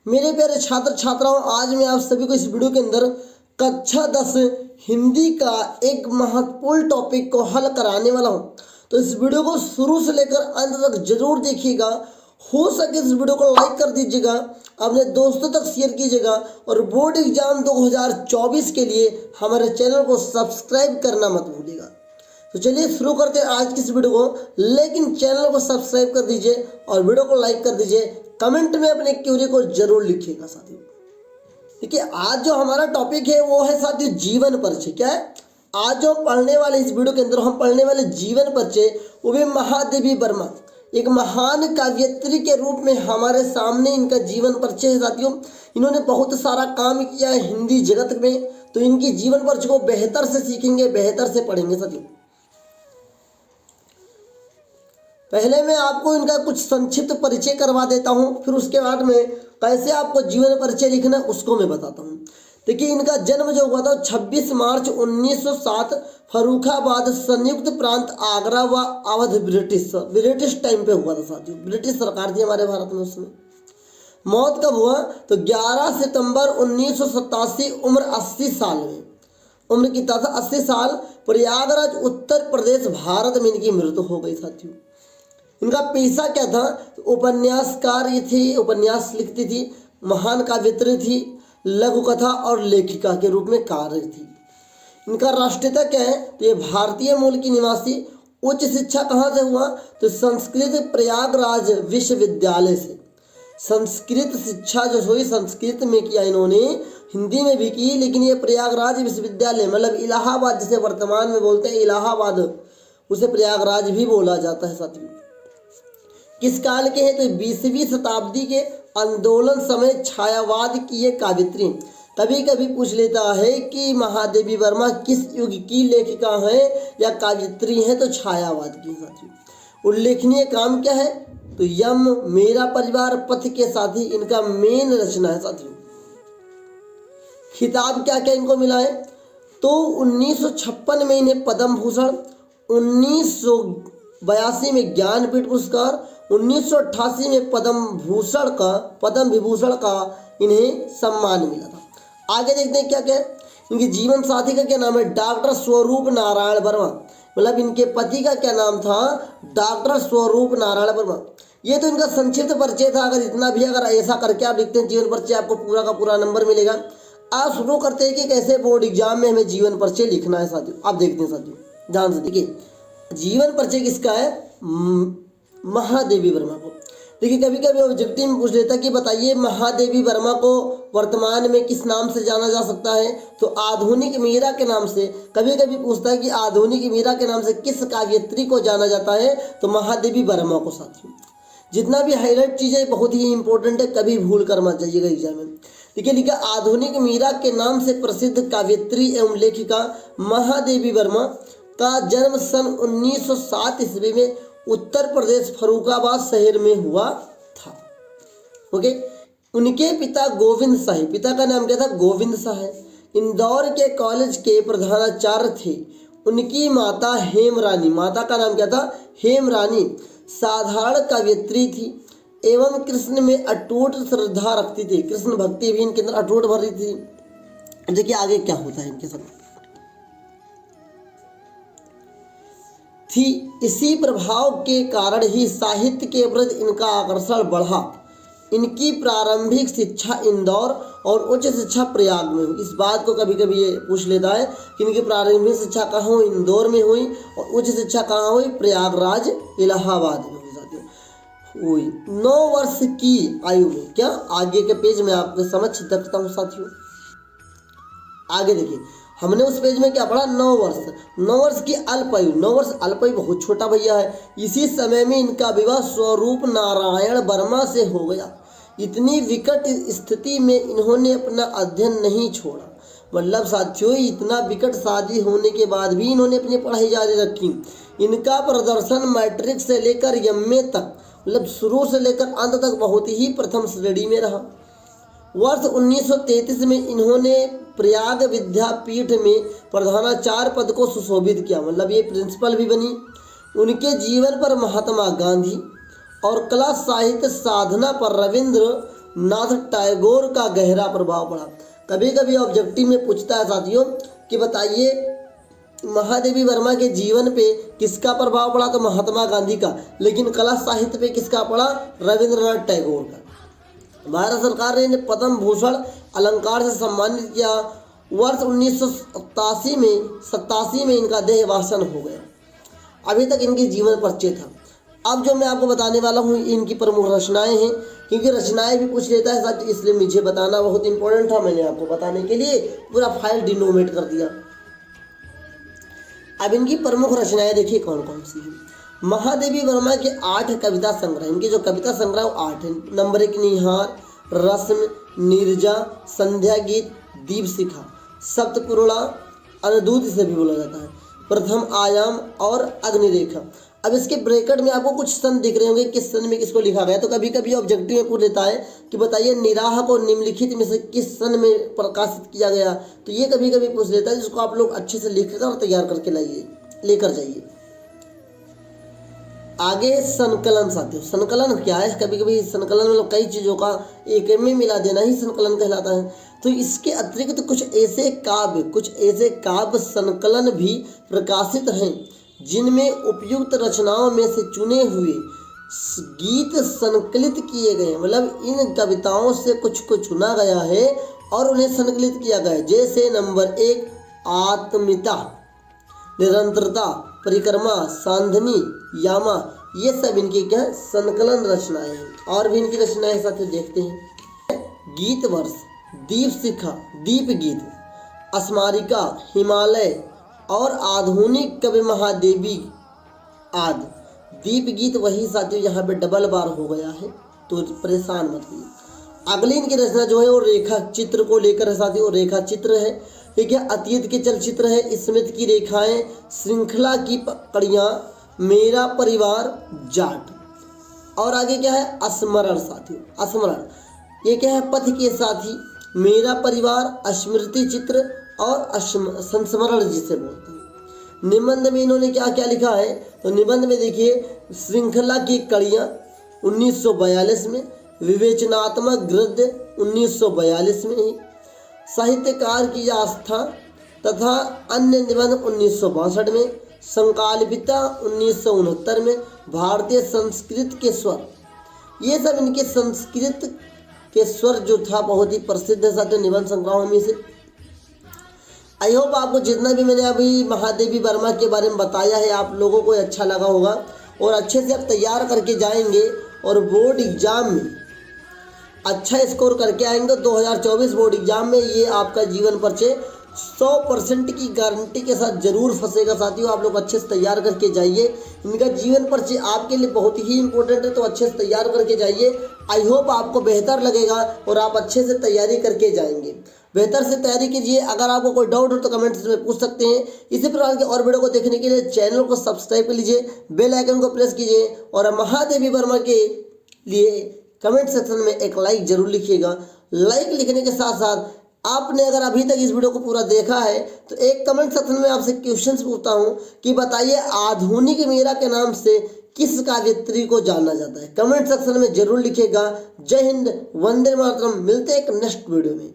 मेरे प्यारे छात्र छात्राओं, आज मैं आप सभी को इस वीडियो के अंदर कक्षा 10 हिंदी का एक महत्वपूर्ण टॉपिक को हल कराने वाला हूं। तो इस वीडियो को शुरू से लेकर अंत तक जरूर देखिएगा। हो सके इस वीडियो को लाइक कर दीजिएगा, अपने दोस्तों तक शेयर कीजिएगा और बोर्ड एग्जाम 2024 के लिए हमारे चैनल को सब्सक्राइब करना मत भूलिएगा। तो चलिए शुरू करते हैं आज की इस वीडियो को, लेकिन चैनल को सब्सक्राइब कर दीजिए और वीडियो को लाइक कर दीजिए। कमेंट में अपने क्वेरी को जरूर लिखिएगा साथियों। देखिए, आज जो हमारा टॉपिक है वो है साथियों जीवन परिचय। क्या है आज जो पढ़ने वाले इस वीडियो के अंदर हम पढ़ने वाले जीवन परिचय, वो भी महादेवी वर्मा एक महान काव्यत्री के रूप में हमारे सामने इनका जीवन परिचय है साथियों। इन्होंने बहुत सारा काम किया है हिंदी जगत में, तो इनकी जीवन परिचय को बेहतर से सीखेंगे, बेहतर से पढ़ेंगे साथियों। पहले मैं आपको इनका कुछ संक्षिप्त परिचय करवा देता हूं, फिर उसके बाद में कैसे आपको जीवन परिचय लिखना है उसको मैं बताता हूं। देखिए, इनका जन्म जो हुआ था 26 मार्च 1907 फर्रुखाबाद संयुक्त प्रांत आगरा व अवध ब्रिटिश टाइम पे हुआ था साथियों। ब्रिटिश सरकार थी हमारे भारत में उसमें। मौत कब हुआ तो 11 सितंबर 1987, उम्र 80 साल में। उम्र कितना था 80 साल। प्रयागराज उत्तर प्रदेश भारत में इनकी मृत्यु हो गई साथियों। इनका पेशा क्या था, उपन्यासकार ये थी, उपन्यास लिखती थी, महान काव्यत्री थी, लघु कथा और लेखिका के रूप में कार्य थी। इनका राष्ट्रीयता क्या है तो ये भारतीय मूल की निवासी। उच्च शिक्षा कहाँ से हुआ तो संस्कृत प्रयागराज विश्वविद्यालय से। संस्कृत शिक्षा जो हुई संस्कृत में किया इन्होंने, हिंदी में भी की, लेकिन ये प्रयागराज विश्वविद्यालय मतलब इलाहाबाद, जिसे वर्तमान में बोलते हैं इलाहाबाद, उसे प्रयागराज भी बोला जाता है साथियों। किस काल के हैं तो 20वीं शताब्दी के आंदोलन समय छायावाद की ये काव्यत्री। कभी कभी पूछ लेता है कि महादेवी वर्मा किस युग की लेखिका है या काव्यत्री है, तो छायावाद की साथियों। उल्लेखनीय काम क्या है तो यम, मेरा परिवार, पथ के साथी इनका मेन रचना है साथियों। खिताब क्या क्या इनको मिला है तो 1956 में इन्हें पद्म भूषण, 1982 में ज्ञानपीठ पुरस्कार, 1988 में पद्म विभूषण का इन्हें सम्मान मिला था। आगे देखते हैं क्या क्या है। इनके जीवन साथी का क्या नाम है डॉक्टर स्वरूप नारायण वर्मा, मतलब इनके पति का क्या नाम था डॉक्टर स्वरूप नारायण वर्मा। ये तो इनका संक्षिप्त परिचय था। अगर ऐसा करके आप लिखते हैं जीवन परिचय, आपको पूरा का पूरा नंबर मिलेगा। आप शुरू करते हैं कि कैसे बोर्ड एग्जाम में हमें जीवन परिचय लिखना है साथियों। आप देखते हैं साथियों, ध्यान से देखिए। जीवन परिचय किसका है महादेवी वर्मा को। देखिए, कभी कभी ऑब्जेक्टिव में पूछ लेता कि बताइए महादेवी वर्मा को वर्तमान में किस नाम से जाना जा सकता है, तो आधुनिक मीरा के नाम से। कभी कभी पूछता है कि आधुनिक मीरा के नाम से किस काव्यत्री को जाना जाता है, तो महादेवी वर्मा को साथियों। जितना भी हाईलाइट चीज़ें बहुत ही इंपॉर्टेंट है, कभी भूल कर मत जाइएगा एग्जाम में। देखिए, लिखा आधुनिक मीरा के नाम से प्रसिद्ध काव्यत्री एवं लेखिका महादेवी वर्मा का जन्म सन 1907 ईस्वी में उत्तर प्रदेश फर्रुखाबाद शहर में हुआ था। ओके। उनके पिता गोविंद शाही, पिता का नाम क्या था गोविंद शाही, इंदौर के कॉलेज के प्रधानाचार्य थे। उनकी माता हेमरानी, माता का नाम क्या था हेमरानी, साधारण काव्यत्री थी एवं कृष्ण में अटूट श्रद्धा रखती थी। कृष्ण भक्ति भी इनके अंदर अटूट भरी थी। देखिए आगे क्या होता है इनके साथ थी। इसी प्रभाव के कारण ही साहित्य के प्रति इनका आकर्षण बढ़ा। इनकी प्रारंभिक शिक्षा इंदौर और उच्च शिक्षा प्रयाग में हुई। इस बात को कभी कभी ये पूछ लेता है कि इनकी प्रारंभिक शिक्षा कहाँ हुई, इंदौर में हुई, और उच्च शिक्षा कहाँ हुई, प्रयागराज इलाहाबाद में हुई 9 वर्ष की आयु में। क्या आगे के पेज में आपके समक्ष रखता हूँ साथियों। आगे देखिए, हमने उस पेज में क्या पढ़ा 9 वर्ष की अल्पायु। 9 वर्ष अल्पायु बहुत छोटा भैया है। इसी समय में इनका विवाह स्वरूप नारायण वर्मा से हो गया। इतनी विकट स्थिति में इन्होंने अपना अध्ययन नहीं छोड़ा। मतलब साथियों, इतना विकट शादी होने के बाद भी इन्होंने अपनी पढ़ाई जारी रखी। इनका प्रदर्शन मैट्रिक से लेकर एमए तक, मतलब शुरू से लेकर अंत तक बहुत ही प्रथम श्रेणी में रहा। वर्ष 1933 में इन्होंने प्रयाग विद्यापीठ में प्रधानाचार्य पद को सुशोभित किया, मतलब ये प्रिंसिपल भी बनी। उनके जीवन पर महात्मा गांधी और कला साहित्य साधना पर रविंद्र नाथ टैगोर का गहरा प्रभाव पड़ा। कभी कभी ऑब्जेक्टिव में पूछता है साथियों कि बताइए महादेवी वर्मा के जीवन पे किसका प्रभाव पड़ा, तो महात्मा गांधी का। लेकिन कला साहित्य पे किसका पड़ा, रविंद्रनाथ टैगोर का। भारत सरकार ने इन्हें पद्म भूषण अलंकार से सम्मानित किया। वर्ष 1987 में इनका देहवासन हो गया। अभी तक इनके जीवन परिचय था। अब जो मैं आपको बताने वाला हूँ इनकी प्रमुख रचनाएं हैं, क्योंकि रचनाएं भी पूछ लेता है साथ, इसलिए मुझे बताना बहुत इंपॉर्टेंट था। मैंने आपको बताने के लिए पूरा फाइल डिनोमेट कर दिया। अब इनकी प्रमुख रचनाएं देखिए कौन कौन सी हैं। महादेवी वर्मा के 8 कविता संग्रह, इनके जो कविता संग्रह वो 8 हैं। नंबर 1 निहार, रस्म, नीरजा, संध्या गीत, दीप शिखा, सप्तपूर्णा, अनुदूत इसे भी बोला जाता है, प्रथम आयाम और अग्निरेखा। अब इसके ब्रैकेट में आपको कुछ सन दिख रहे होंगे, किस सन में किसको लिखा गया। तो कभी कभी ऑब्जेक्टिव में पूछ लेता है कि बताइए निराह को निम्नलिखित में से किस सन में प्रकाशित किया गया। तो ये कभी कभी पूछ लेता है, जिसको आप लोग अच्छे से लिखकर और तैयार करके लाइए, लेकर जाइए। आगे संकलन साथियों, संकलन क्या है। कभी कभी संकलन मतलब कई चीज़ों का एक में मिला देना ही संकलन कहलाता है। तो इसके अतिरिक्त कुछ ऐसे काव्य संकलन भी प्रकाशित हैं जिनमें उपयुक्त रचनाओं में से चुने हुए गीत संकलित किए गए। मतलब इन कविताओं से कुछ को चुना गया है और उन्हें संकलित किया गया है। जैसे नंबर 1 आत्मिता, निरंतरता, परिक्रमा, सांधनी, यामा, ये सब इनकी क्या है, संकलन रचनाएं हैं। और भी इनकी रचनाएं साथ देखते हैं। गीत वर्ष, दीप शिखा, दीप गीत, अस्मारिका, हिमालय और आधुनिक कवि महादेवी आदि। दीप गीत वही साथियों यहाँ पे डबल बार हो गया है, तो परेशान मत होइए। अगली इनकी रचना जो है वो रेखा चित्र को लेकर है साथियों। रेखा चित्र है, ठीक है, अतीत के चलचित्र है, स्मृति की रेखाएं, श्रृंखला की कड़ियाँ, मेरा परिवार, जाट। और आगे क्या है, स्मरण साथियों, स्मरण ये क्या है, पथ के साथी, मेरा परिवार, स्मृति चित्र और संस्मरण जिसे बोलते हैं। निबंध में इन्होंने क्या क्या लिखा है, तो निबंध में देखिए श्रृंखला की कड़ियाँ 1942 में, विवेचनात्मक गद्य 1942 में ही, साहित्यकार की आस्था तथा अन्य निबंध 1962 में, संकालिपिता 1969 में, भारतीय संस्कृत के स्वर, ये सब इनके संस्कृत के स्वर जो था बहुत ही प्रसिद्ध है साथियों निबंध संग्रहों में से। आई होप आपको जितना भी मैंने अभी महादेवी वर्मा के बारे में बताया है आप लोगों को अच्छा लगा होगा और अच्छे से आप तैयार करके जाएंगे और बोर्ड एग्जाम में अच्छा स्कोर करके आएंगे। 2024 बोर्ड एग्जाम में ये आपका जीवन परिचय 100% की गारंटी के साथ जरूर फंसेगा साथियों। आप लोग अच्छे से तैयार करके जाइए। इनका जीवन परिचय आपके लिए बहुत ही इंपॉर्टेंट है, तो अच्छे से तैयार करके जाइए। आई होप आपको बेहतर लगेगा और आप अच्छे से तैयारी करके जाएंगे। बेहतर से तैयारी कीजिए। अगर आपको कोई डाउट हो तो कमेंट्स में पूछ सकते हैं। इसी प्रकार के और वीडियो को देखने के लिए चैनल को सब्सक्राइब कर लीजिए, बेल आइकन को प्रेस कीजिए और महादेवी वर्मा के लिए कमेंट सेक्शन में एक लाइक जरूर लिखिएगा। लाइक लिखने के साथ साथ आपने अगर अभी तक इस वीडियो को पूरा देखा है तो एक कमेंट सेक्शन में आपसे क्वेश्चंस पूछता हूं कि बताइए आधुनिक मीरा के नाम से किस काव्यत्री को जाना जाता है। कमेंट सेक्शन में जरूर लिखिएगा। जय हिंद, वंदे मातरम। मिलते हैं एक नेक्स्ट वीडियो में।